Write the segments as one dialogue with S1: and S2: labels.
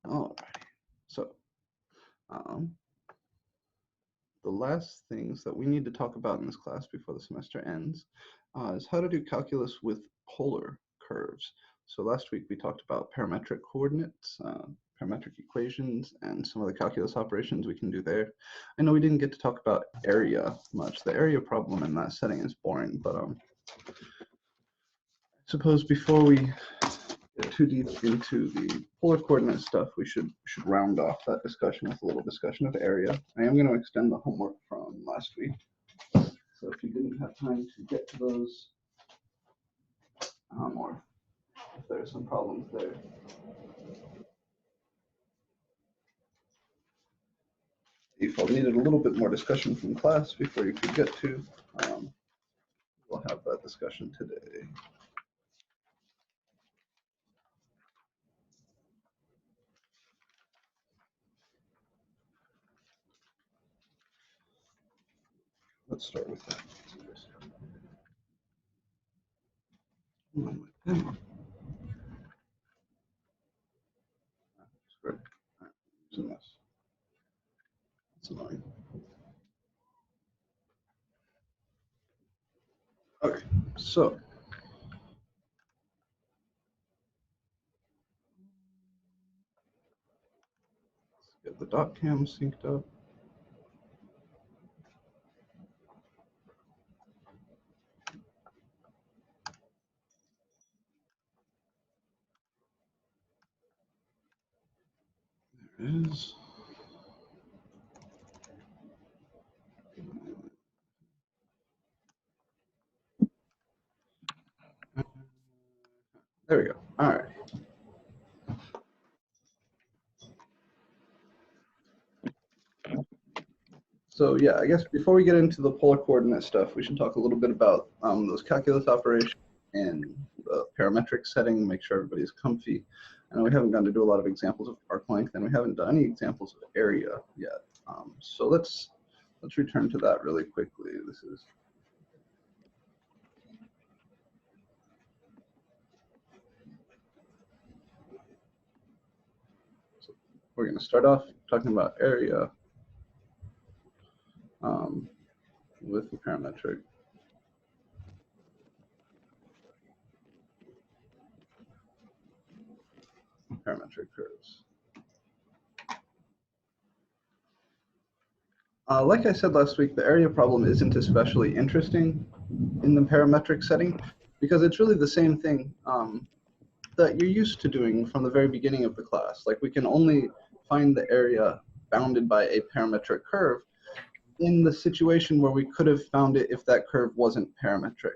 S1: All right. So the last things that we need to talk about in this class before the semester ends is how to do calculus with polar curves. So last week we talked about parametric coordinates, parametric equations, and some of the calculus operations we can do there. I know we didn't get to talk about area much. The area problem in that setting is boring, but I suppose before we get too deep into the polar coordinate stuff, we should round off that discussion with a little discussion of area. I am going to extend the homework from last week. So if you didn't have time to get to those, or if there are some problems there, if you needed a little bit more discussion from class before you could get to, we'll have that discussion today. Let's start with that. That's annoying. Okay, so let's get the dot cam synced up. There it is. There we go. All right. So yeah, I guess before we get into the polar coordinate stuff, we should talk a little bit about those calculus operations and the parametric setting, make sure everybody's comfy. I know we haven't gotten to do a lot of examples of arc length, and we haven't done any examples of area yet. So let's return to that really quickly. This is we're going to start off talking about area with the parametric. Parametric curves. Like I said last week, the area problem isn't especially interesting in the parametric setting because it's really the same thing that you're used to doing from the very beginning of the class. Like we can only find the area bounded by a parametric curve in the situation where we could have found it if that curve wasn't parametric,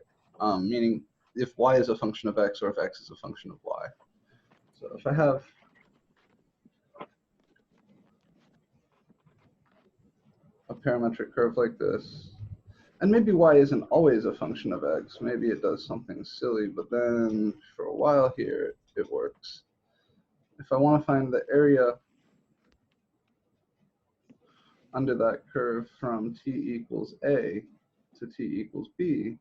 S1: meaning if y is a function of x or if x is a function of y. So if I have a parametric curve like this, and maybe y isn't always a function of x, maybe it does something silly, but then for a while here, it works. If I want to find the area under that curve from t equals a to t equals b,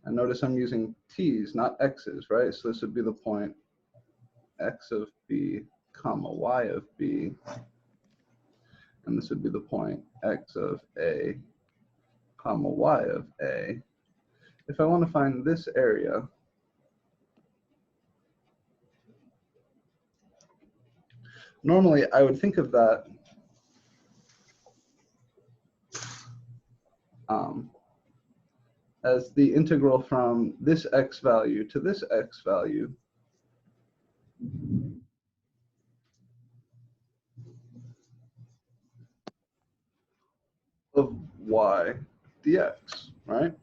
S1: and notice I'm using t's, not x's, right? So this would be the point x of b comma y of b, and this would be the point x of a comma y of a. If I want to find this area, normally I would think of that as the integral from this x value to this x value of y dx, right?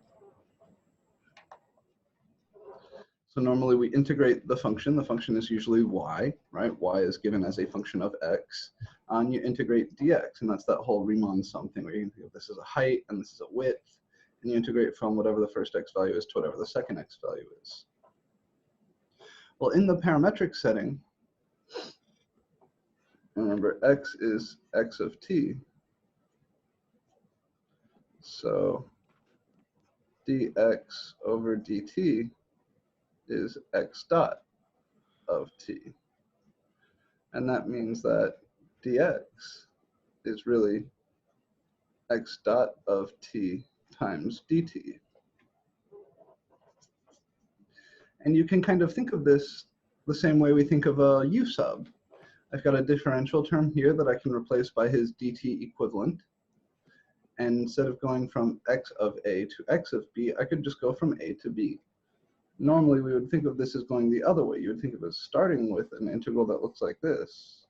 S1: So normally we integrate the function. The function is usually y, right? Y is given as a function of x. And you integrate dx, and that's that whole Riemann sum thing where you can think of this as a height and this is a width, and you integrate from whatever the first x value is to whatever the second x value is. Well, in the parametric setting, remember x is x of t. So dx over dt is x dot. of t. And that means that dx is really x dot of t times dt. And you can kind of think of this the same way we think of a u sub. I've got a differential term here that I can replace by his dt equivalent. And instead of going from x of a to x of b, I could just go from a to b. Normally, we would think of this as going the other way. You would think of it as starting with an integral that looks like this.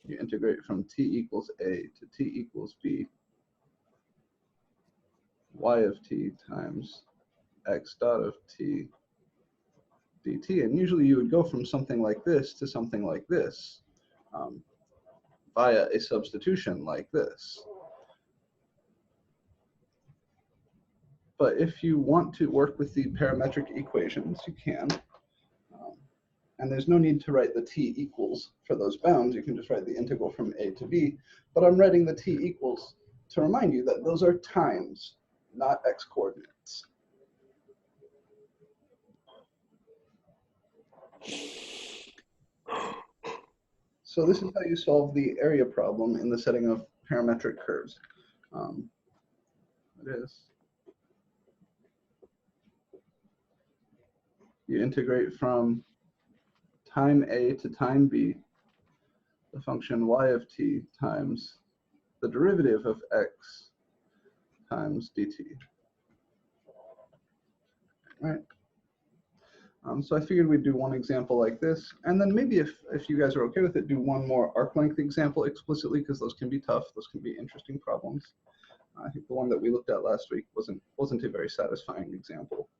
S1: You integrate from t equals a to t equals b, y of t times x dot of t dt. And usually you would go from something like this to something like this via a substitution like this. But if you want to work with the parametric equations, you can. And there's no need to write the t equals for those bounds. You can just write the integral from a to b. But I'm writing the t equals to remind you that those are times, not x coordinates. So this is how you solve the area problem in the setting of parametric curves. It is. You integrate from time a to time b, the function y of t times the derivative of x times dt. Right. So I figured we'd do one example like this, and then maybe if you guys are okay with it, do one more arc length example explicitly, because those can be tough. Those can be interesting problems. I think the one that we looked at last week wasn't a very satisfying example.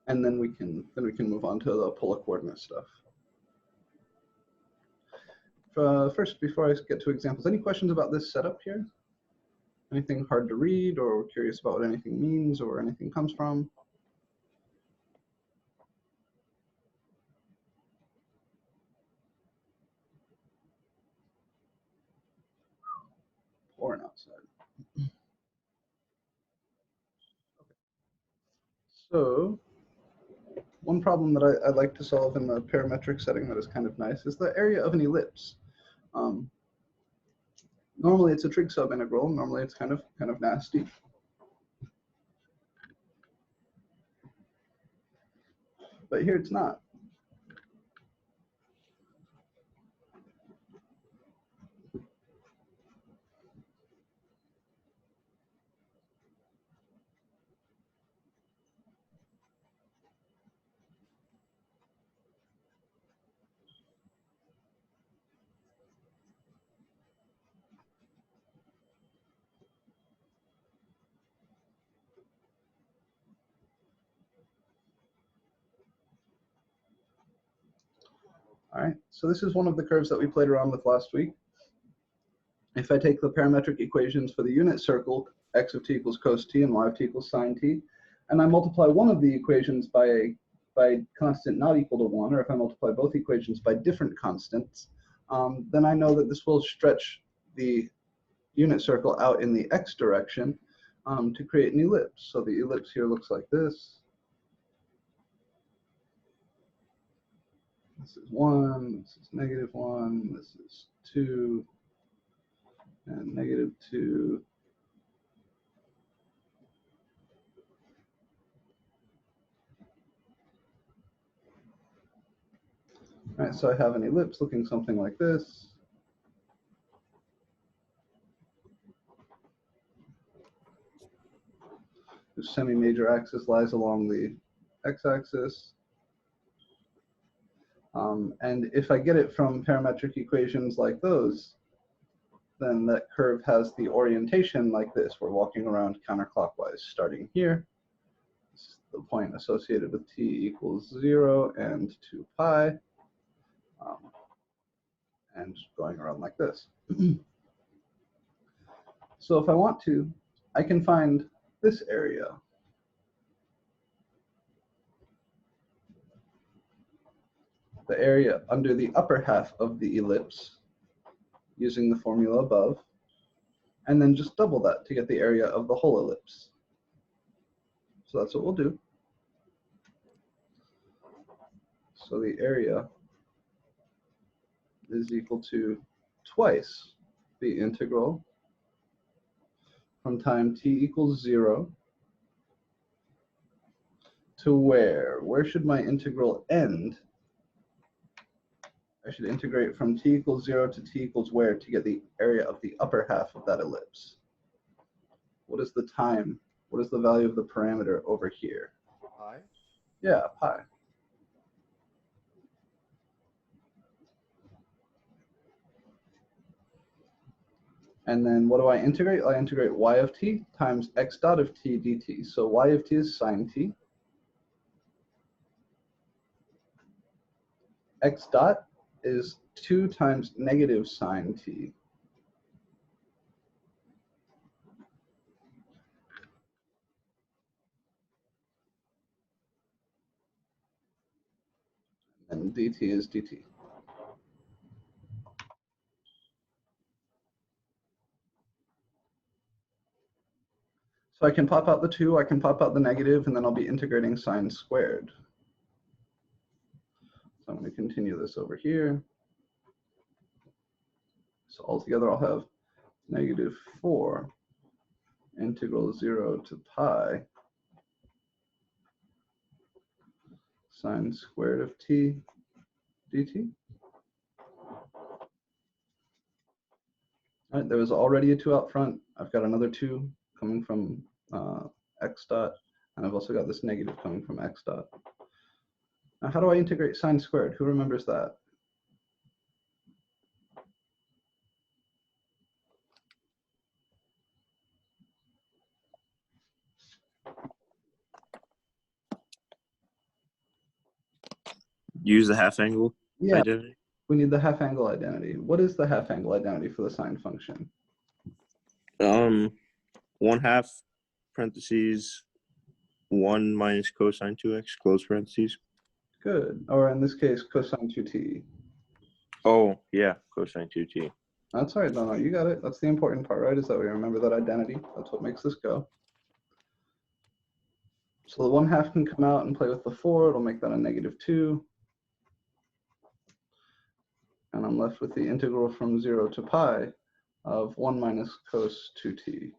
S1: And then we can move on to the polar coordinate stuff. First, before I get to examples, any questions about this setup here? Anything hard to read, or curious about what anything means, or where anything comes from? Pouring outside. So one problem that I like to solve in the parametric setting that is kind of nice is the area of an ellipse. Normally it's a trig subintegral. Normally it's kind of nasty. But here it's not. All right, so this is one of the curves that we played around with last week. If I take the parametric equations for the unit circle, x of t equals cos t and y of t equals sine t, and I multiply one of the equations by a constant not equal to 1, or if I multiply both equations by different constants, then I know that this will stretch the unit circle out in the x direction to create an ellipse. So the ellipse here looks like this. This is 1, this is -1, this is 2, and -2. All right, so I have an ellipse looking something like this. The semi-major axis lies along the x-axis. And if I get it from parametric equations like those, then that curve has the orientation like this. We're walking around counterclockwise, starting here. This is the point associated with t equals 0 and 2 pi, and going around like this. So if I want to, I can find this area. The area under the upper half of the ellipse using the formula above, and then just double that to get the area of the whole ellipse. So that's what we'll do. So the area is equal to twice the integral from time t equals 0 to where? Where should my integral end? I should integrate from t equals 0 to t equals where to get the area of the upper half of that ellipse. What is the time? What is the value of the parameter over here?
S2: Pi?
S1: Yeah, pi. And then what do I integrate? I integrate y of t times x dot of t dt. So y of t is sine t. X dot is 2 times negative sine t. And dt is dt. So I can pop out the 2, I can pop out the negative, and then I'll be integrating sine squared. So I'm going to continue this over here. So altogether I'll have negative 4 integral 0 to pi sine squared of t dt. All right, there was already a 2 out front. I've got another 2 coming from x dot, and I've also got this negative coming from x dot. Now, how do I integrate sine squared? Who remembers that?
S2: Use the half angle
S1: Yeah,
S2: identity.
S1: we need the half angle identity. What is the half angle identity for the sine function?
S2: 1/2 parentheses 1 minus cosine 2x close parentheses.
S1: Good. Or in this case, cosine 2t.
S2: Oh yeah, cosine 2t.
S1: That's all right. No, you got it. That's the important part, right? Is that we remember that identity. That's what makes this go. So the 1/2 can come out and play with the 4. It'll make that a negative 2. And I'm left with the integral from 0 to pi of 1 minus cos 2t.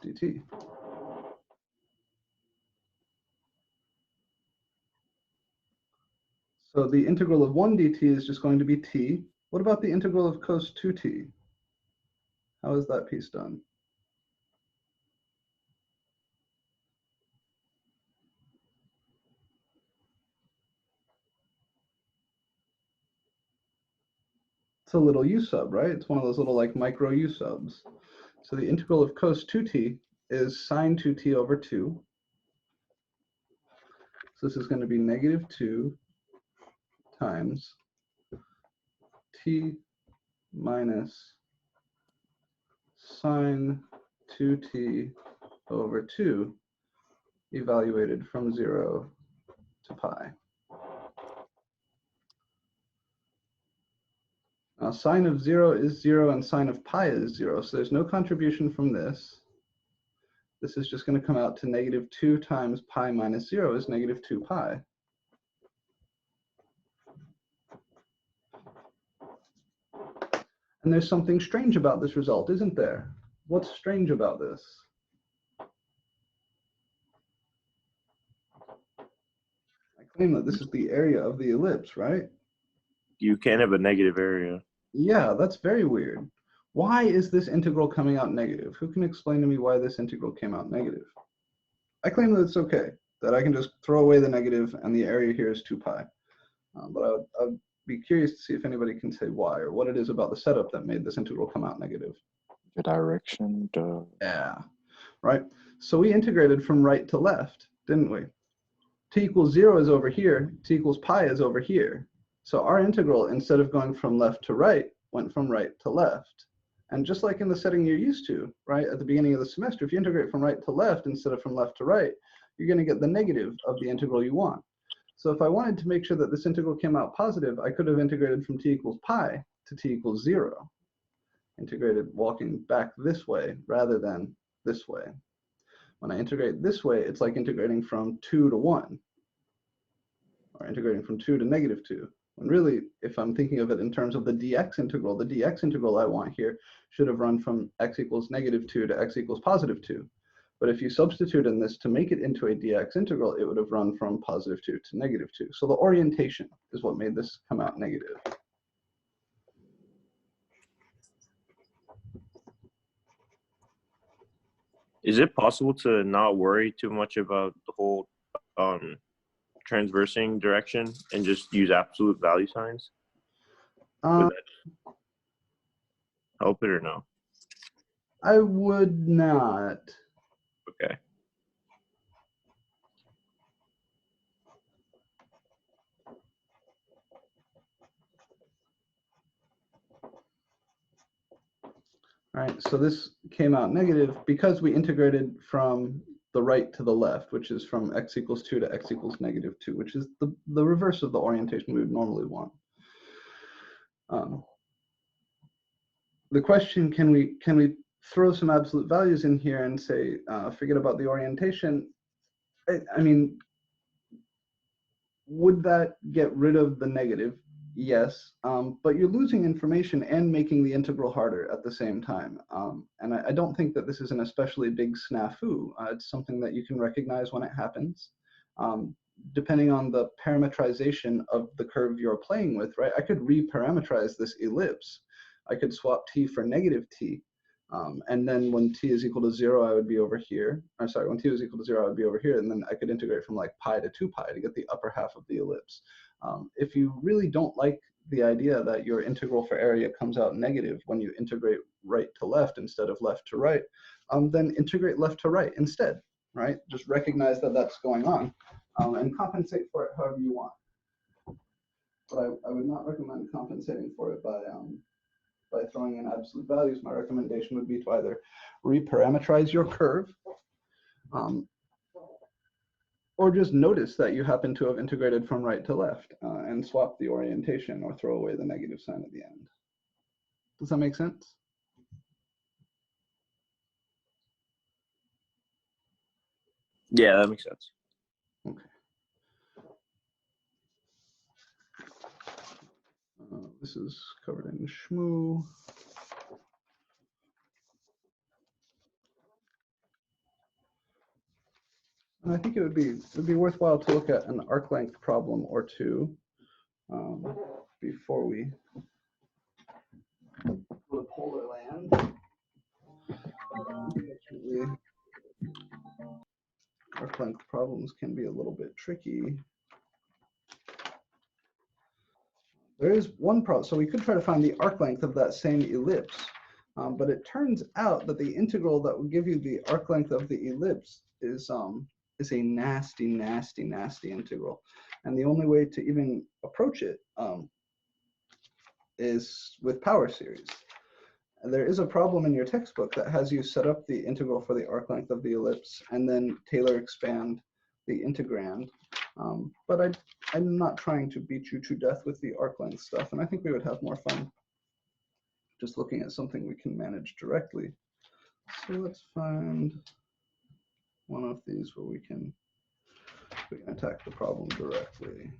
S1: dt. So the integral of 1 dt is just going to be t. What about the integral of cos 2t? How is that piece done? It's a little u sub, right? It's one of those little like micro u subs. So the integral of cos 2t is sine 2t over 2. So this is going to be negative 2 times t minus sine 2t over 2 evaluated from 0 to pi. Now sine of 0 is 0 and sine of pi is 0, so there's no contribution from this. This is just going to come out to negative 2 times pi minus 0 is negative 2 pi. And there's something strange about this result, isn't there? What's strange about this? I claim that this is the area of the ellipse, right?
S2: You can't have a negative area.
S1: Yeah, that's very weird. Why is this integral coming out negative? Who can explain to me why this integral came out negative? I claim that it's okay, that I can just throw away the negative and the area here is 2 pi. But I'd be curious to see if anybody can say why or what it is about the setup that made this integral come out negative.
S3: The direction,
S1: Yeah, right. So we integrated from right to left, didn't we? T equals 0 is over here, t equals pi is over here. So our integral, instead of going from left to right, went from right to left. And just like in the setting you're used to, right, at the beginning of the semester, if you integrate from right to left instead of from left to right, you're going to get the negative of the integral you want. So if I wanted to make sure that this integral came out positive, I could have integrated from t equals pi to t equals 0. Integrated walking back this way rather than this way. When I integrate this way, it's like integrating from 2 to 1, or integrating from 2 to -2. When really, if I'm thinking of it in terms of the dx integral I want here should have run from x equals -2 to x equals +2. But if you substitute in this to make it into a dx integral, it would have run from +2 to -2. So the orientation is what made this come out negative.
S2: Is it possible to not worry too much about the whole transversing direction and just use absolute value signs? Would that help it or no?
S1: I would not.
S2: Okay.
S1: All right, so this came out negative because we integrated from the right to the left, which is from x equals 2 to x equals -2, which is the reverse of the orientation we would normally want. The question, can we throw some absolute values in here and say, forget about the orientation? I mean, would that get rid of the negative? Yes, but you're losing information and making the integral harder at the same time. And I don't think that this is an especially big snafu. It's something that you can recognize when it happens. Depending on the parametrization of the curve you're playing with, right? I could re-parametrize this ellipse. I could swap t for -t. And then when t is equal to 0, I would be over here. I'm sorry, when t was equal to 0, I would be over here. And then I could integrate from like pi to 2 pi to get the upper half of the ellipse. If you really don't like the idea that your integral for area comes out negative when you integrate right to left instead of left to right, then integrate left to right instead, right? Just recognize that that's going on and compensate for it however you want. But I would not recommend compensating for it by throwing in absolute values. My recommendation would be to either reparametrize your curve or just notice that you happen to have integrated from right to left and swap the orientation or throw away the negative sign at the end. Does that make sense?
S2: Yeah, that makes sense.
S1: Okay. This is covered in Shmoo. And I think it would be worthwhile to look at an arc length problem or two before we go to polar land. Unfortunately, arc length problems can be a little bit tricky. There is one problem, so we could try to find the arc length of that same ellipse, but it turns out that the integral that will give you the arc length of the ellipse is a nasty, nasty, nasty integral. And the only way to even approach it is with power series. And there is a problem in your textbook that has you set up the integral for the arc length of the ellipse and then Taylor expand the integrand. But I'm not trying to beat you to death with the arc length stuff, and I think we would have more fun just looking at something we can manage directly. So let's find one of these where we can attack the problem directly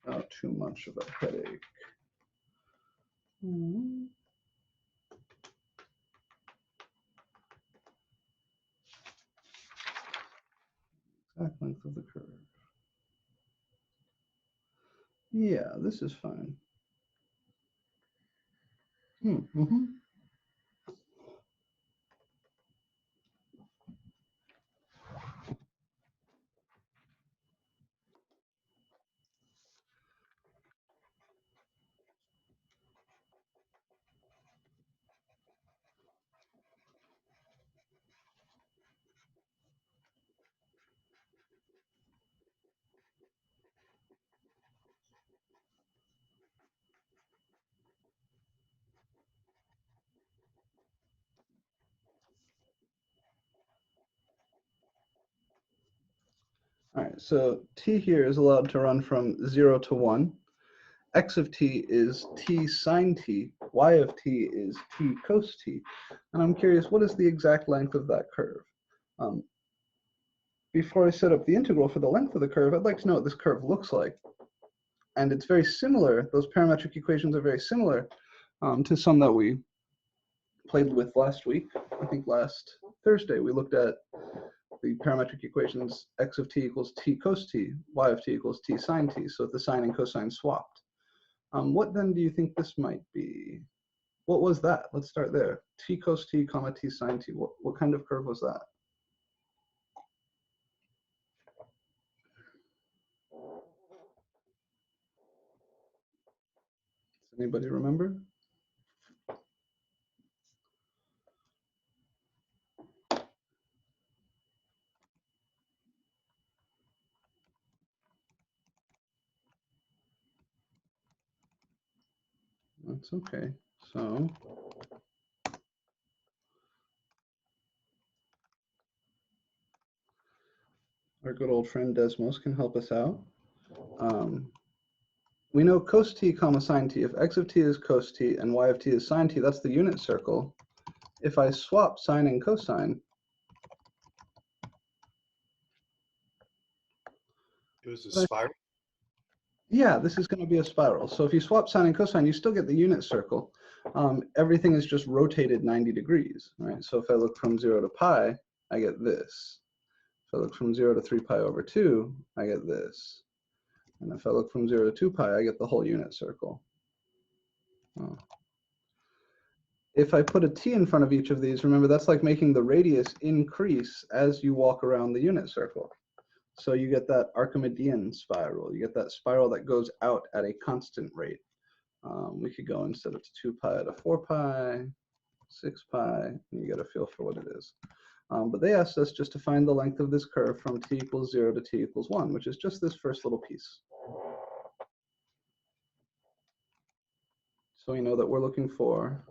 S1: without too much of a headache. Exact length of the curve. Yeah, this is fine. All right, so t here is allowed to run from 0 to 1. X of t is t sine t. Y of t is t cos t. And I'm curious, what is the exact length of that curve? Before I set up the integral for the length of the curve, I'd like to know what this curve looks like. And it's very similar, those parametric equations are very similar to some that we played with last week. I think last Thursday we looked at the parametric equations x of t equals t cos t, y of t equals t sine t, so the sine and cosine swapped. What then do you think this might be? What was that? Let's start there. T cos t comma t sine t. What kind of curve was that? Does anybody remember? That's okay. So our good old friend Desmos can help us out. We know cos t comma sine t. If x of t is cos t and y of t is sine t, that's the unit circle. If I swap sine and cosine,
S4: it was a spiral.
S1: yeah, this is going to be a spiral. So if you swap sine and cosine, you still get the unit circle. Everything is just rotated 90 degrees, right? So if I look from 0 to pi, I get this. If I look from 0 to 3 pi over 2, I get this. And if I look from 0 to 2 pi, I get the whole unit circle. Oh. If I put a t in front of each of these, remember that's like making the radius increase as you walk around the unit circle. So you get that Archimedean spiral. You get that spiral that goes out at a constant rate. We could go instead of 2 pi to 4 pi, 6 pi, and you get a feel for what it is. But they asked us just to find the length of this curve from t equals 0 to t equals 1, which is just this first little piece. So we know that we're looking for,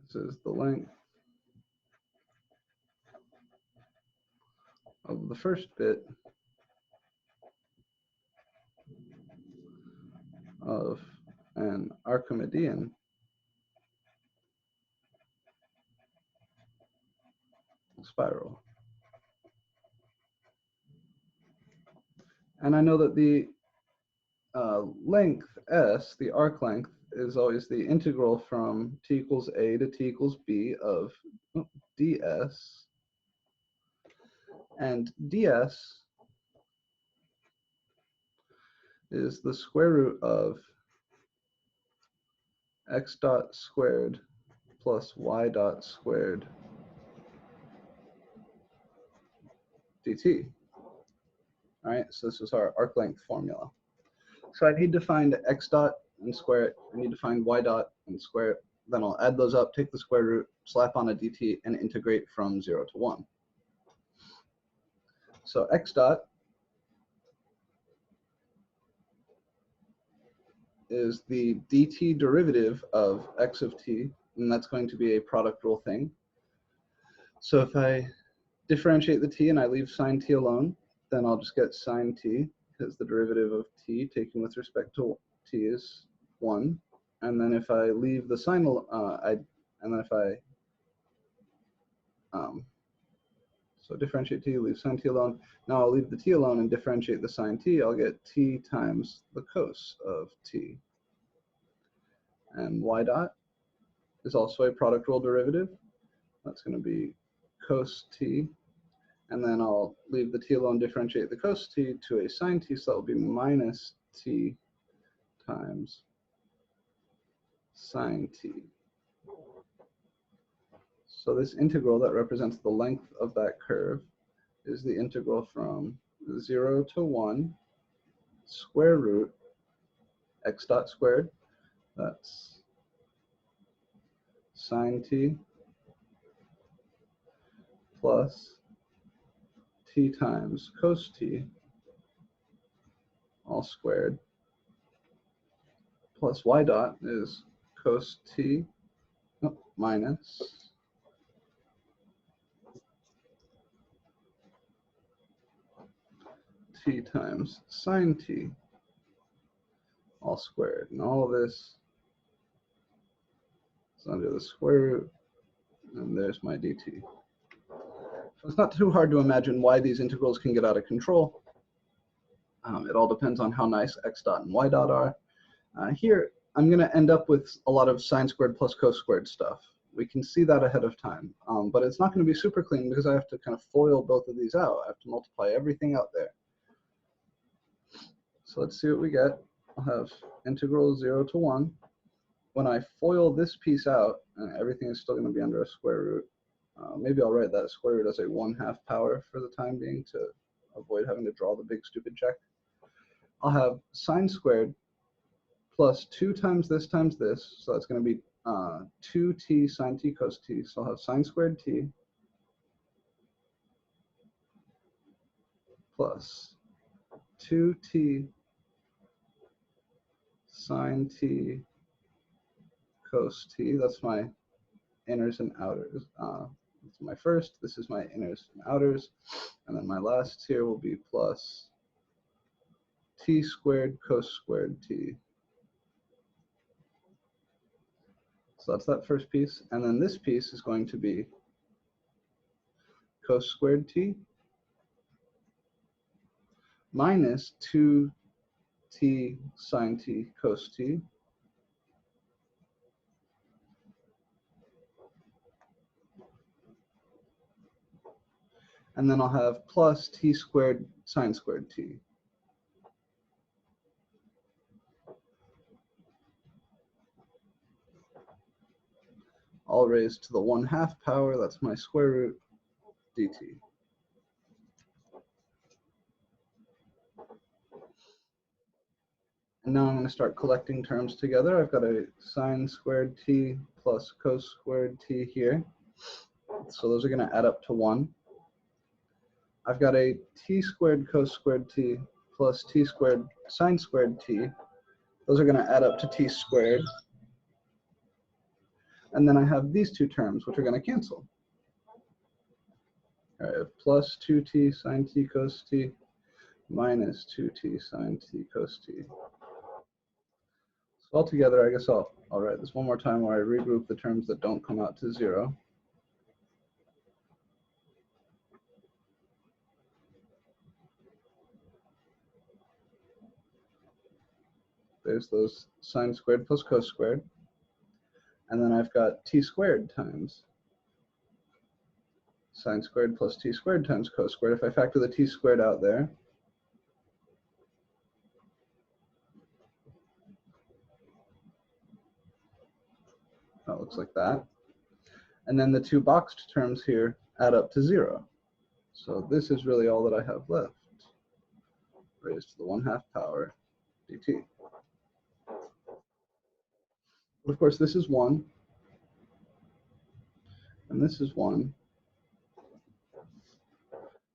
S1: this is the length of the first bit of an Archimedean spiral. And I know that the length s, the arc length, is always the integral from t equals a to t equals b of ds. And ds is the square root of x dot squared plus y dot squared dt. All right, so this is our arc length formula. So I need to find x dot and square it. I need to find y dot and square it. Then I'll add those up, take the square root, slap on a dt, and integrate from 0 to 1. So x dot is the dt derivative of x of t, and that's going to be a product rule thing. So if I differentiate the t and I leave sine t alone, then I'll just get sine t, because the derivative of t taken with respect to t is 1. And then if I leave the sine, so differentiate t, leave sine t alone. Now I'll leave the t alone and differentiate the sine t. I'll get t times the cos of t. And y dot is also a product rule derivative. That's going to be cos t. And then I'll leave the t alone, differentiate the cos t to a sine t, so that will be minus t times sine t. So this integral that represents the length of that curve is the integral from 0 to 1 square root x dot squared, that's sine t, plus t times cos t, all squared, plus y dot is cos t minus t times sine t, all squared. And all of this is under the square root, and there's my dt. So it's not too hard to imagine why these integrals can get out of control. It all depends on how nice x dot and y dot are. Here, I'm going to end up with a lot of sine squared plus cos squared stuff. We can see that ahead of time, but it's not going to be super clean because I have to kind of FOIL both of these out. I have to multiply everything out there. So let's see what we get. I'll have integral 0 to 1. When I FOIL this piece out, everything is still going to be under a square root. Maybe I'll write that square root as a 1/2 power for the time being to avoid having to draw the big stupid check. I'll have sine squared plus 2 times this, so that's going to be 2t sine t cos t. So I'll have sine squared t plus 2t sine t cos t. That's my inners and outers. That's my first. This is my inners and outers. And then my last here will be plus t squared cos squared t. So that's that first piece. And then this piece is going to be cos squared t minus 2t sine t cos t. And then I'll have plus t squared sine squared t. All raised to the 1/2 power, that's my square root dt. And now I'm going to start collecting terms together. I've got a sine squared t plus cos squared t here. So those are going to add up to 1. I've got a t squared cos squared t plus t squared sine squared t. Those are going to add up to t squared. And then I have these two terms, which are going to cancel. I have plus 2t sine t cos t minus 2t sine t cos t. So altogether, I guess I'll write this one more time where I regroup the terms that don't come out to 0. There's those sine squared plus cos squared. And then I've got t squared times sine squared plus t squared times cos squared. If I factor the t squared out there, that looks like that. And then the two boxed terms here add up to 0. So this is really all that I have left, raised to the 1/2 power dt. But of course, this is 1, and this is 1.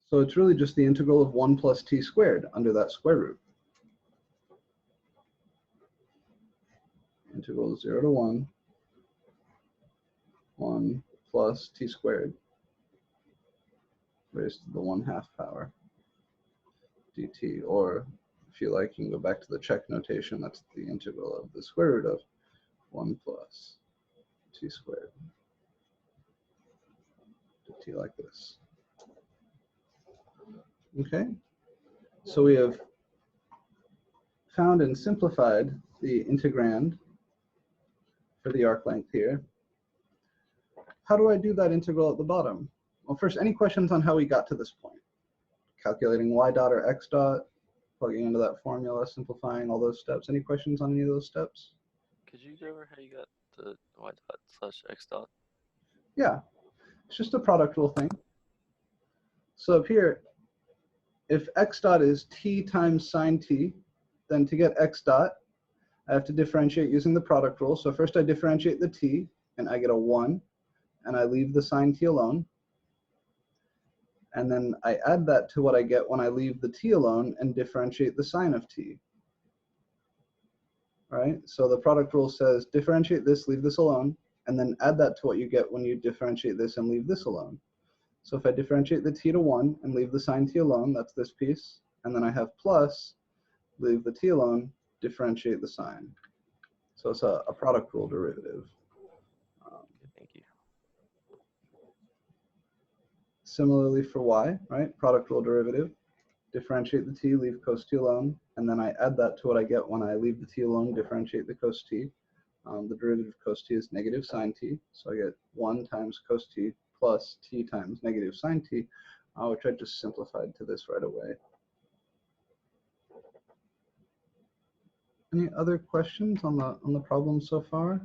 S1: So it's really just the integral of 1 plus t squared under that square root. Integral 0 to 1, 1 plus t squared raised to the 1/2 power dt. Or if you like, you can go back to the check notation. That's the integral of the square root of 1 plus t squared dt, like this. Okay, so we have found and simplified the integrand for the arc length here. How do I do that integral at the bottom? Well, first, any questions on how we got to this point? Calculating y dot or x dot, plugging into that formula, simplifying all those steps. Any questions on any of those steps?
S5: Could you go over how you got the y dot slash x dot?
S1: Yeah, it's just a product rule thing. So up here, if x dot is t times sine t, then to get x dot, I have to differentiate using the product rule. So first I differentiate the t, and I get a 1, and I leave the sine t alone. And then I add that to what I get when I leave the t alone and differentiate the sine of t. All right, so the product rule says differentiate this, leave this alone, and then add that to what you get when you differentiate this and leave this alone. So if I differentiate the t to 1 and leave the sine t alone, that's this piece, and then I have plus, leave the t alone, differentiate the sine. So it's a product rule derivative.
S5: Okay, thank you.
S1: Similarly for y, right? Product rule derivative. Differentiate the t, leave cos t alone, and then I add that to what I get when I leave the t alone, differentiate the cos t. The derivative of cos t is negative sine t, so I get 1 times cos t plus t times negative sine t, which I just simplified to this right away. Any other questions on the problem so far?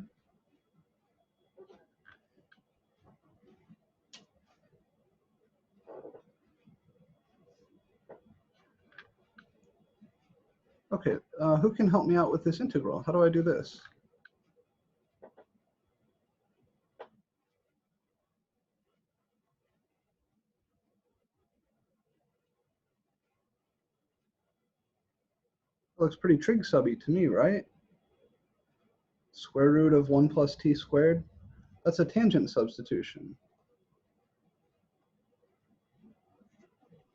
S1: Okay, who can help me out with this integral? How do I do this? Looks pretty trig subby to me, right? Square root of 1 plus t squared. That's a tangent substitution.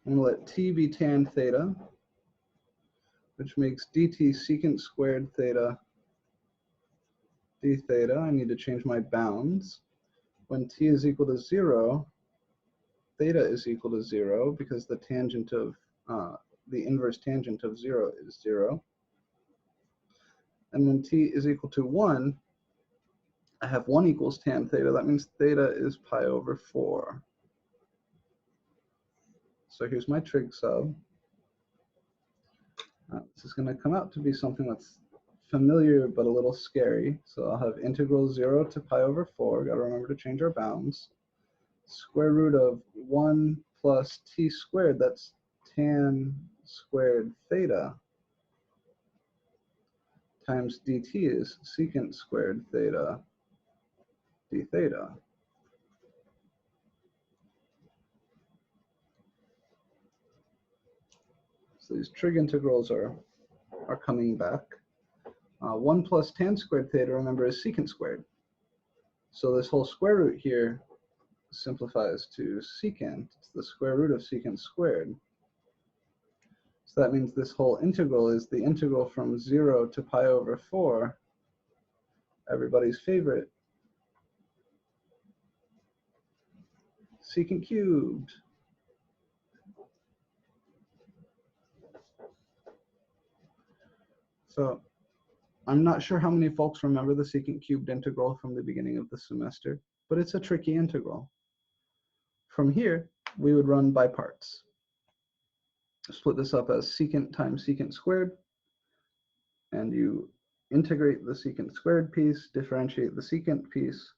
S1: I'm going to let t be tan theta, which makes dt secant squared theta d theta. I need to change my bounds. When t is equal to 0, theta is equal to 0 because the tangent of the inverse tangent of 0 is 0. And when t is equal to 1, I have 1 equals tan theta. That means theta is pi over 4. So here's my trig sub. This is going to come out to be something that's familiar but a little scary. So I'll have integral 0 to pi over 4. Got to remember to change our bounds. Square root of 1 plus t squared, that's tan squared theta, times dt is secant squared theta d theta. So these trig integrals are coming back. 1 plus tan squared theta, remember, is secant squared. So this whole square root here simplifies to secant. It's the square root of secant squared. So that means this whole integral is the integral from 0 to pi over 4, everybody's favorite, secant cubed. So I'm not sure how many folks remember the secant cubed integral from the beginning of the semester, but it's a tricky integral. From here, we would run by parts. Split this up as secant times secant squared, and you integrate the secant squared piece, differentiate the secant piece,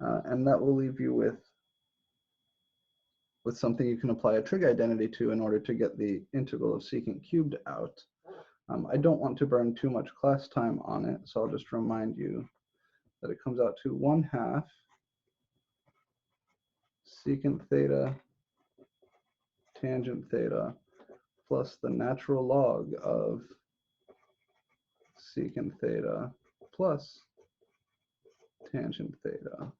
S1: and that will leave you with something you can apply a trig identity to in order to get the integral of secant cubed out. I don't want to burn too much class time on it, so I'll just remind you that it comes out to 1/2 secant theta tangent theta plus the natural log of secant theta plus tangent theta.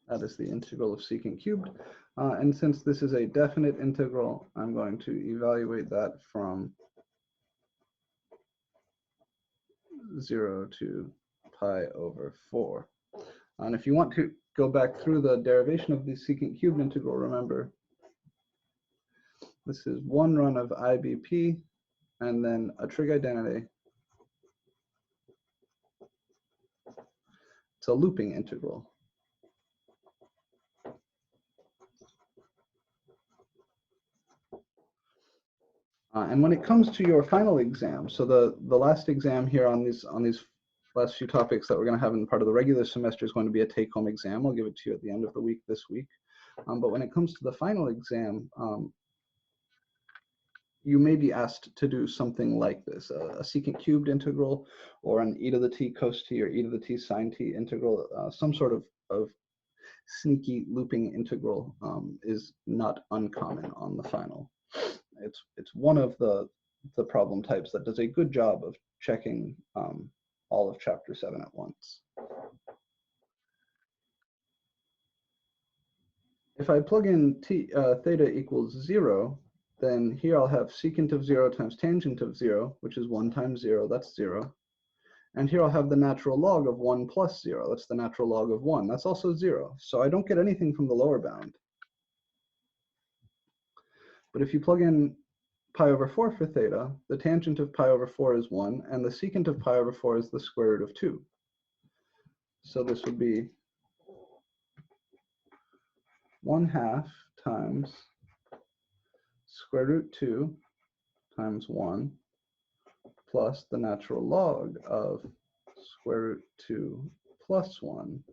S1: That is the integral of secant cubed. And since this is a definite integral, I'm going to evaluate that from 0 to pi over 4. And if you want to go back through the derivation of the secant cubed integral, remember, this is one run of IBP and then a trig identity. It's a looping integral. And when it comes to your final exam, so the last exam here on these last few topics that we're going to have in part of the regular semester is going to be a take-home exam. I'll give it to you at the end of the week this week. But when it comes to the final exam, you may be asked to do something like this, a secant cubed integral, or an e to the t cos t or e to the t sine t integral. Some sort of sneaky looping integral is not uncommon on the final. It's one of the problem types that does a good job of checking all of chapter 7 at once. If I plug in theta equals 0, then here I'll have secant of 0 times tangent of 0, which is 1 times 0, that's 0. And here I'll have the natural log of 1 plus 0. That's the natural log of 1. That's also 0. So I don't get anything from the lower bound. But if you plug in pi over 4 for theta, the tangent of pi over 4 is 1, and the secant of pi over 4 is the square root of 2. So this would be 1/2 times square root 2 times 1 plus the natural log of square root 2 plus 1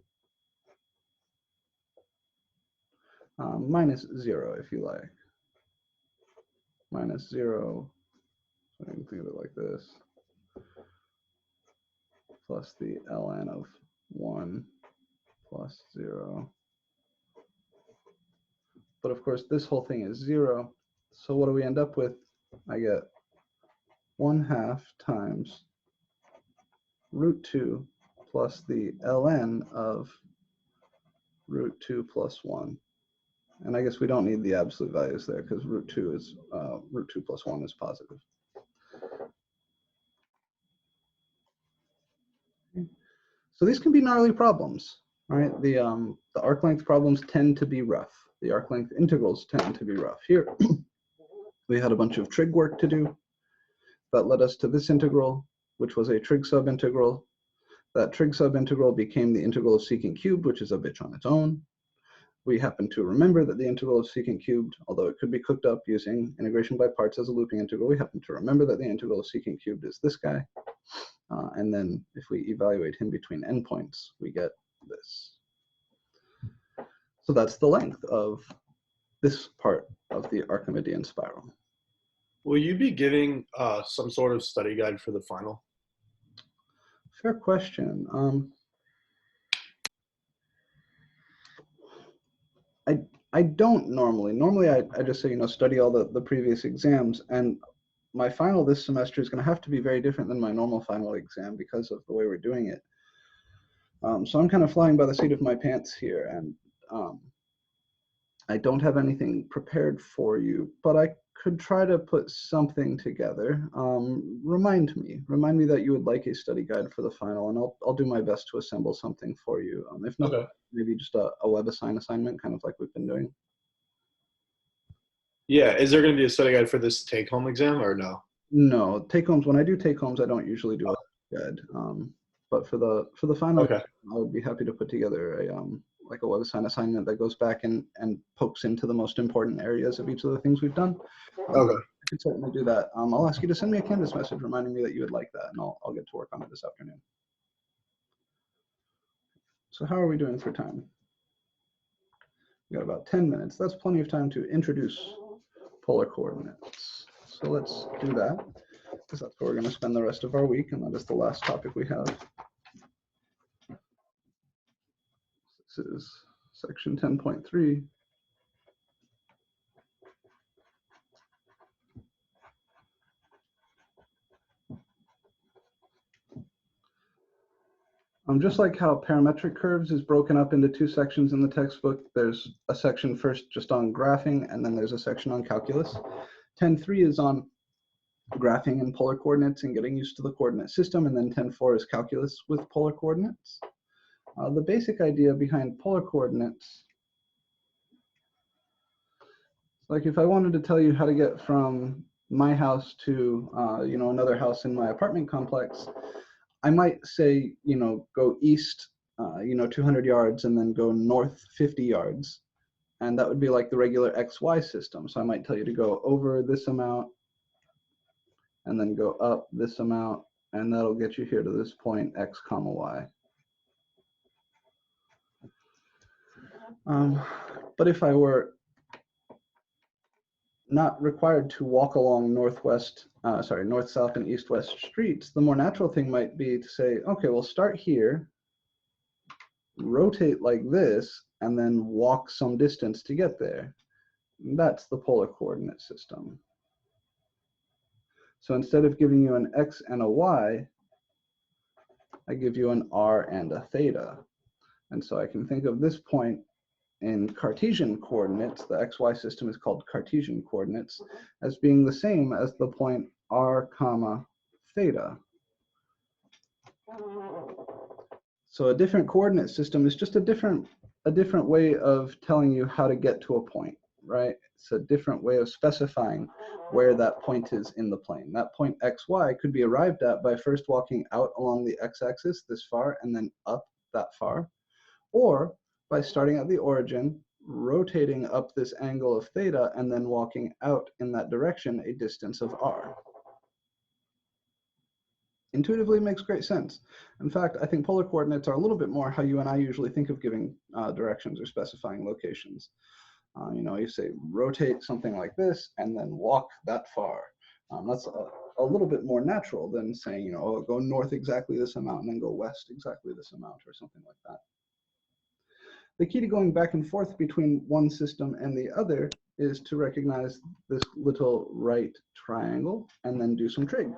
S1: minus 0, if you like. Minus 0, so you can think of it like this, plus the ln of 1 plus 0. But of course, this whole thing is 0. So what do we end up with? I get 1/2 times root 2 plus the ln of root 2 plus 1. And I guess we don't need the absolute values there because root 2 plus 1 is positive. So these can be gnarly problems, right? The arc length problems tend to be rough. The arc length integrals tend to be rough. Here, we had a bunch of trig work to do that led us to this integral, which was a trig subintegral. That trig subintegral became the integral of secant cubed, which is a bitch on its own. We happen to remember that the integral of secant cubed, although it could be cooked up using integration by parts as a looping integral, we happen to remember that the integral of secant cubed is this guy. And then if we evaluate him between endpoints, we get this. So that's the length of this part of the Archimedean spiral.
S4: Will you be giving some sort of study guide for the final?
S1: Fair question. I don't normally. Normally I just say, you know, study all the previous exams, and my final this semester is going to have to be very different than my normal final exam because of the way we're doing it. So I'm kind of flying by the seat of my pants here, and I don't have anything prepared for you, but I could try to put something together. Remind me that you would like a study guide for the final, and I'll do my best to assemble something for you. If not,
S4: Okay.
S1: maybe just a WebAssign assignment, kind of like we've been doing.
S4: Yeah, is there going to be a study guide for this take-home exam or no?
S1: No, take homes. When I do take homes, I don't usually do a guide. But for the final,
S4: Okay.
S1: I would be happy to put together a like a WebAssign assignment that goes back and pokes into the most important areas of each of the things we've done.
S4: Okay.
S1: I could certainly do that. I'll ask you to send me a Canvas message reminding me that you would like that, and I'll get to work on it this afternoon. So how are we doing for time? We got about 10 minutes. That's plenty of time to introduce polar coordinates. So let's do that, because that's where we're going to spend the rest of our week, and that is the last topic we have. This is section 10.3. Just like how parametric curves is broken up into two sections in the textbook, there's a section first just on graphing, and then there's a section on calculus. 10.3 is on graphing and polar coordinates and getting used to the coordinate system, and then 10.4 is calculus with polar coordinates. The basic idea behind polar coordinates, like if I wanted to tell you how to get from my house to you know, another house in my apartment complex, I might say, you know, go east, you know, 200 yards and then go north 50 yards. And that would be like the regular XY system. So I might tell you to go over this amount and then go up this amount, and that'll get you here to this point, X comma Y. But if I were not required to walk along north, south, and east, west streets, the more natural thing might be to say, okay, we'll start here, rotate like this, and then walk some distance to get there. That's the polar coordinate system. So instead of giving you an X and a Y, I give you an R and a theta. And so I can think of this point in Cartesian coordinates, the XY system is called Cartesian coordinates, as being the same as the point R comma theta. So a different coordinate system is just a different way of telling you how to get to a point, right? It's a different way of specifying where that point is in the plane. That point xy could be arrived at by first walking out along the x-axis this far and then up that far, or by starting at the origin, rotating up this angle of theta, and then walking out in that direction a distance of r. Intuitively makes great sense. In fact, I think polar coordinates are a little bit more how you and I usually think of giving directions or specifying locations. You know, you say rotate something like this and then walk that far. That's a little bit more natural than saying, you know, oh, go north exactly this amount and then go west exactly this amount or something like that. The key to going back and forth between one system and the other is to recognize this little right triangle and then do some trig.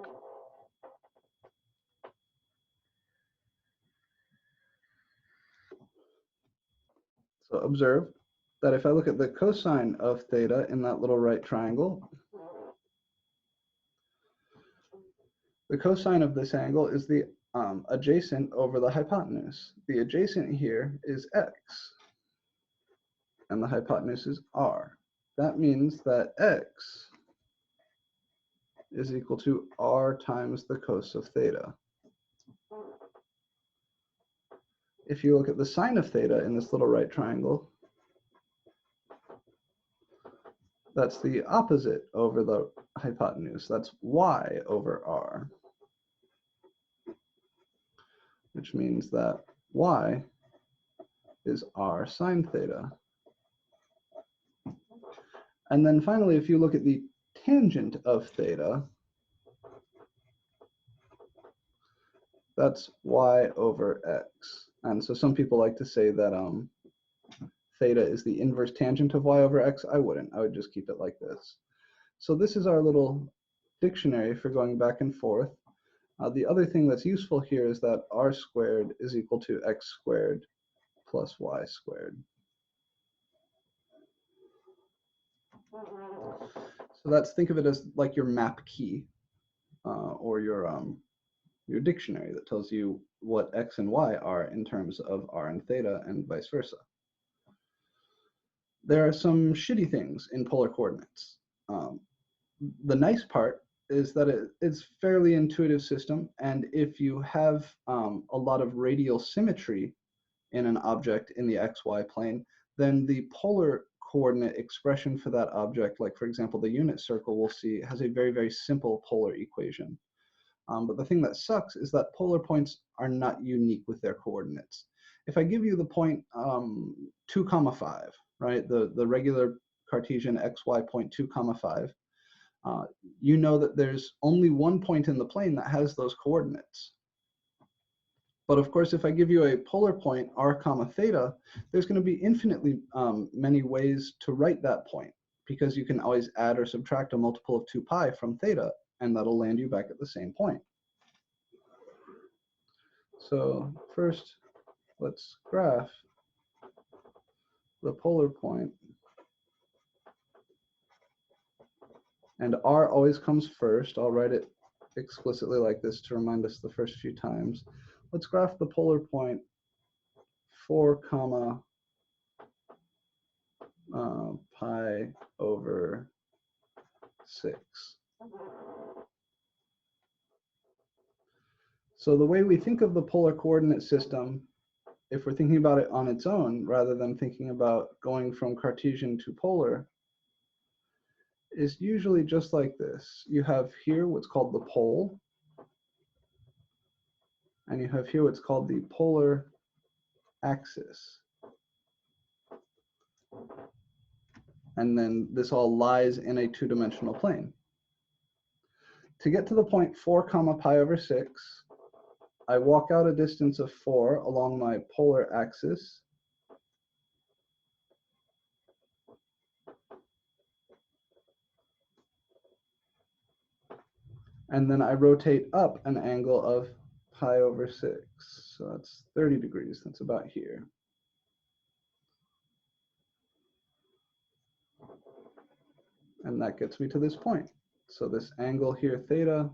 S1: So observe that if I look at the cosine of theta in that little right triangle, the cosine of this angle is the adjacent over the hypotenuse. The adjacent here is x, and the hypotenuse is r. That means that x is equal to r times the cos of theta. If you look at the sine of theta in this little right triangle, that's the opposite over the hypotenuse. That's y over r, which means that y is r sine theta. And then finally, if you look at the tangent of theta, that's y over x. And so some people like to say that theta is the inverse tangent of y over x. I wouldn't. I would just keep it like this. So this is our little dictionary for going back and forth. The other thing that's useful here is that r squared is equal to x squared plus y squared. So that's, think of it as like your map key or your dictionary that tells you what x and y are in terms of r and theta and vice versa. There are some shitty things in polar coordinates. The nice part is that it's fairly intuitive system, and if you have a lot of radial symmetry in an object in the xy plane, then the polar coordinate expression for that object, like for example the unit circle we'll see, has a very, very simple polar equation. But the thing that sucks is that polar points are not unique with their coordinates. If I give you the point 2, 5, right, the regular Cartesian xy point 2, 5, you know that there's only one point in the plane that has those coordinates. But of course, if I give you a polar point r, theta, there's going to be infinitely many ways to write that point, because you can always add or subtract a multiple of 2 pi from theta, and that'll land you back at the same point. So first, let's graph the polar point. And r always comes first. I'll write it explicitly like this to remind us the first few times. Let's graph the polar point 4, pi over 6. So the way we think of the polar coordinate system, if we're thinking about it on its own, rather than thinking about going from Cartesian to polar, is usually just like this. You have here what's called the pole, and you have here what's called the polar axis. And then this all lies in a two-dimensional plane. To get to the point 4, pi over 6, I walk out a distance of 4 along my polar axis. And then I rotate up an angle of pi over 6. So that's 30 degrees. That's about here. And that gets me to this point. So this angle here, theta,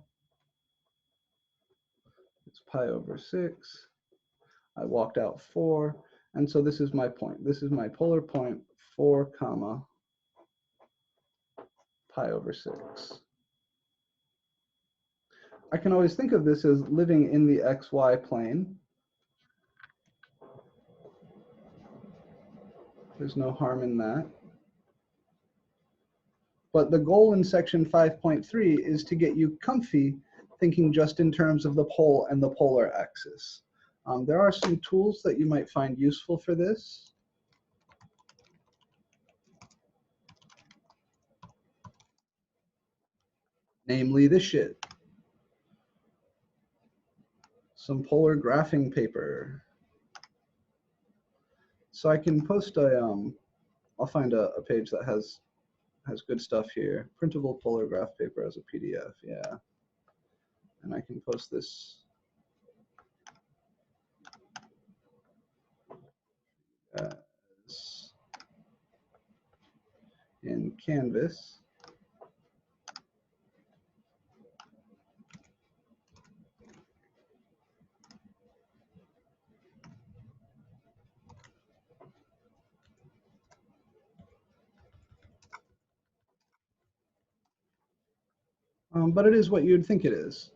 S1: it's pi over 6. I walked out 4, and so this is my point. This is my polar point, 4 comma pi over 6. I can always think of this as living in the xy plane. There's no harm in that. But the goal in section 5.3 is to get you comfy thinking just in terms of the pole and the polar axis. There are some tools that you might find useful for this. Namely this shit. Some polar graphing paper. So I can post I'll find a page that has good stuff here. Printable polar graph paper as a PDF, yeah. And I can post this as in Canvas. But it is what you'd think it is.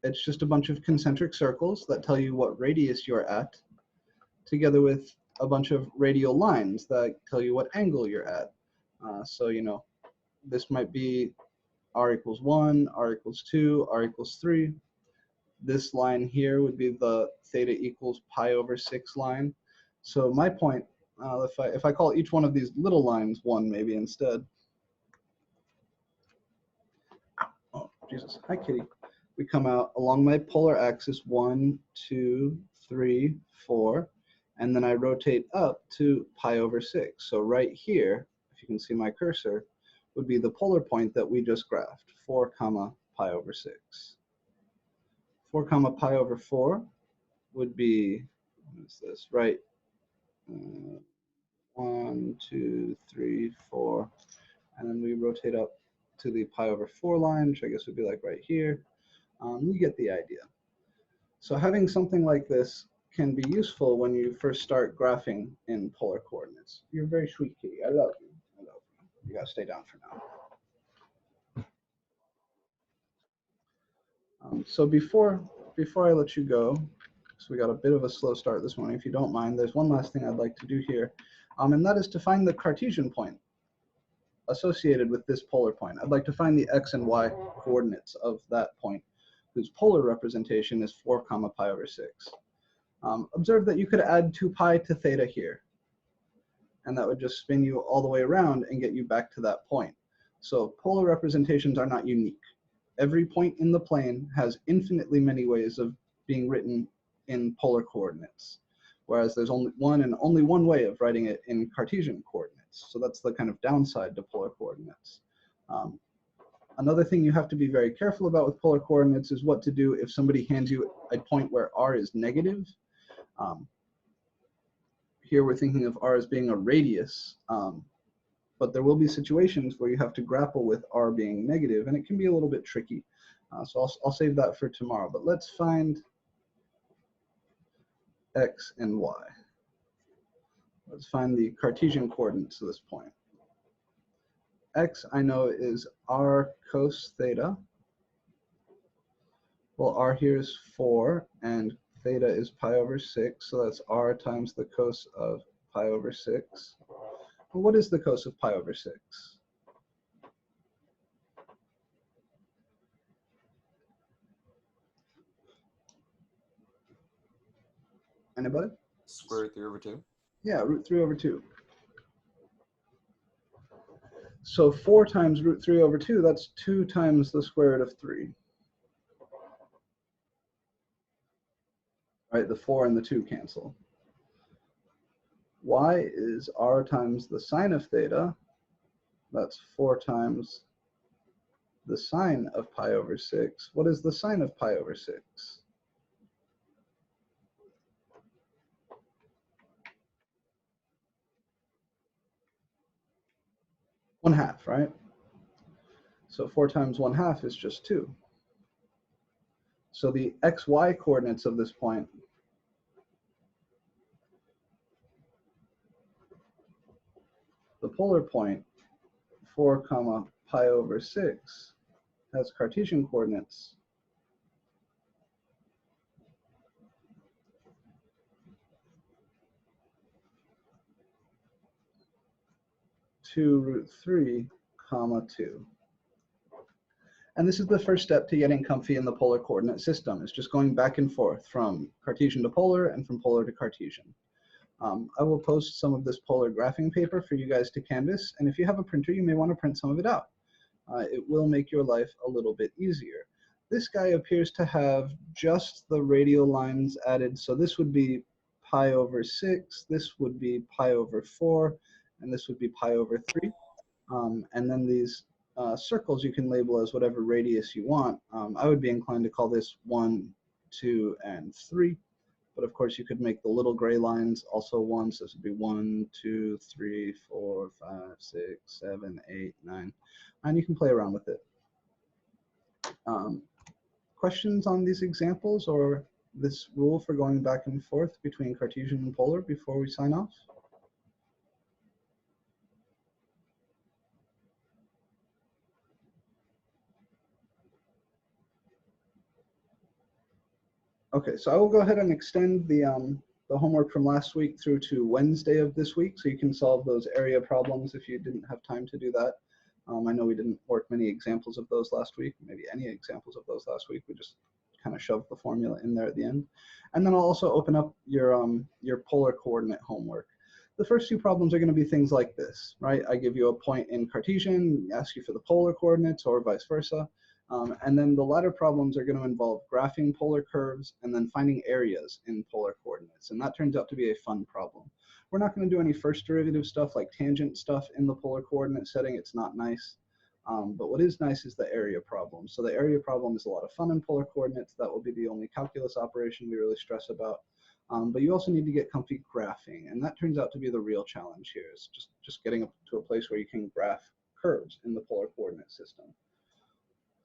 S1: It's just a bunch of concentric circles that tell you what radius you're at, together with a bunch of radial lines that tell you what angle you're at. So, you know, this might be r equals 1, r equals 2, r equals 3. This line here would be the theta equals pi over 6 line. So my point, if I call each one of these little lines 1 maybe instead. Oh, Jesus. Hi, kitty. We come out along my polar axis 1, 2, 3, 4, and then I rotate up to pi over 6. So right here, if you can see my cursor, would be the polar point that we just graphed, 4 comma pi over 6. 4 comma pi over 4 would be, what is this, right? 1, 2, 3, 4, and then we rotate up to the pi over 4 line, which I guess would be like right here. You get the idea. So having something like this can be useful when you first start graphing in polar coordinates. You're very sweet, kitty. I love you. I love you. You gotta stay down for now. So before I let you go, so we got a bit of a slow start this morning. If you don't mind, there's one last thing I'd like to do here, and that is to find the Cartesian point associated with this polar point. I'd like to find the x and y coordinates of that point, whose polar representation is 4 comma pi over 6. Observe that you could add 2 pi to theta here, and that would just spin you all the way around and get you back to that point. So polar representations are not unique. Every point in the plane has infinitely many ways of being written in polar coordinates, whereas there's only one way of writing it in Cartesian coordinates. So that's the kind of downside to polar coordinates. Another thing you have to be very careful about with polar coordinates is what to do if somebody hands you a point where r is negative. Here we're thinking of r as being a radius, but there will be situations where you have to grapple with r being negative, and it can be a little bit tricky. So I'll save that for tomorrow, but let's find x and y. Let's find the Cartesian coordinates of this point. X I know is r cos theta. Well, r here is 4, and theta is pi over 6, so that's r times the cos of pi over 6. Well, what is the cos of pi over 6? Anybody?
S6: Square root 3 over 2.
S1: Yeah, root 3 over 2. So 4 times root 3 over 2, that's 2 times the square root of 3. Right, the 4 and the 2 cancel. Y is r times the sine of theta. That's 4 times the sine of pi over 6. What is the sine of pi over 6? One half, right? So 4 times 1/2 is just 2. So the xy coordinates of this point the polar point 4 comma pi over 6 has Cartesian coordinates 2 root 3 comma 2. And this is the first step to getting comfy in the polar coordinate system. It's just going back and forth from Cartesian to polar and from polar to Cartesian. I will post some of this polar graphing paper for you guys to canvas, and if you have a printer, you may want to print some of it out. It will make your life a little bit easier. This guy appears to have just the radial lines added, so this would be pi over 6, this would be pi over 4, and this would be pi over 3. And then these circles you can label as whatever radius you want. I would be inclined to call this 1, 2, and 3. But of course, you could make the little gray lines also 1. So this would be 1, 2, 3, 4, 5, 6, 7, 8, 9. And you can play around with it. Questions on these examples or this rule for going back and forth between Cartesian and polar before we sign off? Okay, so I will go ahead and extend the homework from last week through to Wednesday of this week, so you can solve those area problems if you didn't have time to do that. I know we didn't work many examples of those last week, maybe any examples of those last week. We just kind of shoved the formula in there at the end. And then I'll also open up your polar coordinate homework. The first two problems are going to be things like this, right? I give you a point in Cartesian, ask you for the polar coordinates or vice versa. And then the latter problems are going to involve graphing polar curves and then finding areas in polar coordinates. And that turns out to be a fun problem. We're not going to do any first derivative stuff like tangent stuff in the polar coordinate setting. It's not nice. But what is nice is the area problem. So the area problem is a lot of fun in polar coordinates. That will be the only calculus operation we really stress about. But you also need to get comfy graphing. And that turns out to be the real challenge here, is just getting up to a place where you can graph curves in the polar coordinate system.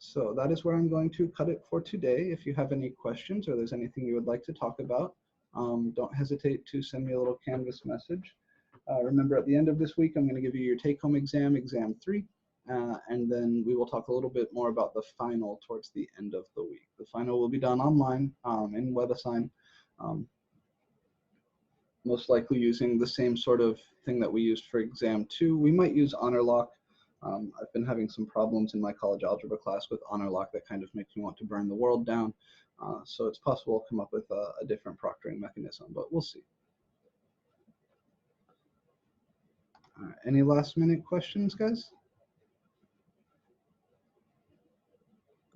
S1: So that is where I'm going to cut it for today. If you have any questions or there's anything you would like to talk about, don't hesitate to send me a little Canvas message. Remember, at the end of this week, I'm going to give you your take-home exam, exam 3, and then we will talk a little bit more about the final towards the end of the week. The final will be done online in WebAssign, most likely using the same sort of thing that we used for exam 2. We might use HonorLock. I've been having some problems in my college algebra class with HonorLock that kind of makes me want to burn the world down. So it's possible I'll come up with a different proctoring mechanism, but we'll see. All right, any last minute questions, guys?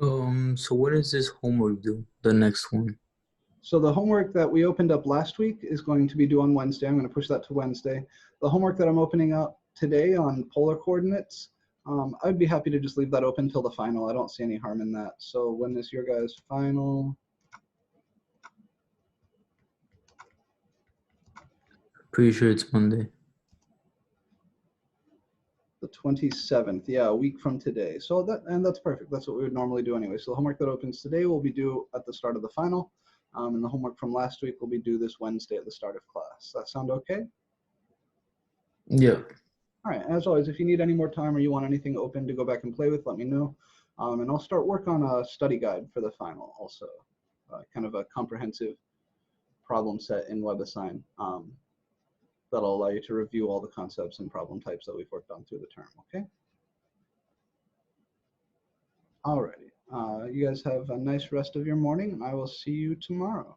S6: So what does this homework do, the next one?
S1: So the homework that we opened up last week is going to be due on Wednesday. I'm going to push that to Wednesday. The homework that I'm opening up today on polar coordinates, I'd be happy to just leave that open till the final. I don't see any harm in that. So when is your guys' final?
S6: Pretty sure it's Monday.
S1: The 27th, yeah, a week from today. So that's perfect. That's what we would normally do anyway. So the homework that opens today will be due at the start of the final. And the homework from last week will be due this Wednesday at the start of class. That sound okay?
S6: Yeah.
S1: All right, as always, if you need any more time or you want anything open to go back and play with, let me know. And I'll start work on a study guide for the final also, kind of a comprehensive problem set in WebAssign that'll allow you to review all the concepts and problem types that we've worked on through the term, okay? All righty, you guys have a nice rest of your morning, and I will see you tomorrow.